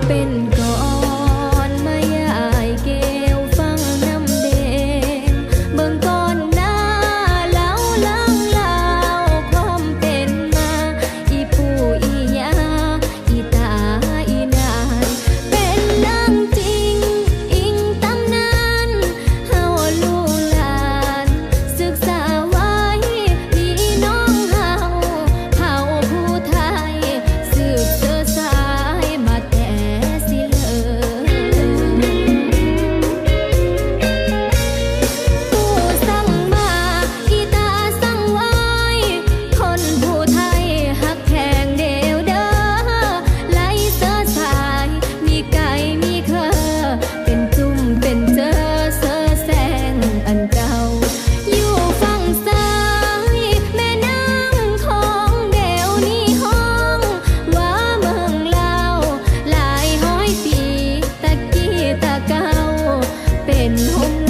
เป็นก่อนมายายเกวฟังน้ำเดงเบิ่งก่อนหน้าเล่าความเป็นมาอีปู่อียาอีตาอีนายเป็นเรื่องจริงอิงตำนานเฮาลูกหลานศึกษาไว้พี่น้องเฮาผู้ไทยสืบเชื้อสายมาแต่สิเลยผู้สั่งมาอีตาสั่งไว้คนผู้ไทยฮักแพงเดียวเด้อไหลเสื้อสายมีไก่มีเคอเป็นจุ่มเป็นเจอเสื้อแสงอันเก่าอยู่ฝั่งซ้ายแม่น้ำของเดี๋ยวนี้ห้องว่าเมืองลาวหลายร้อยปีตะกี้ตะเก่าเป็นหง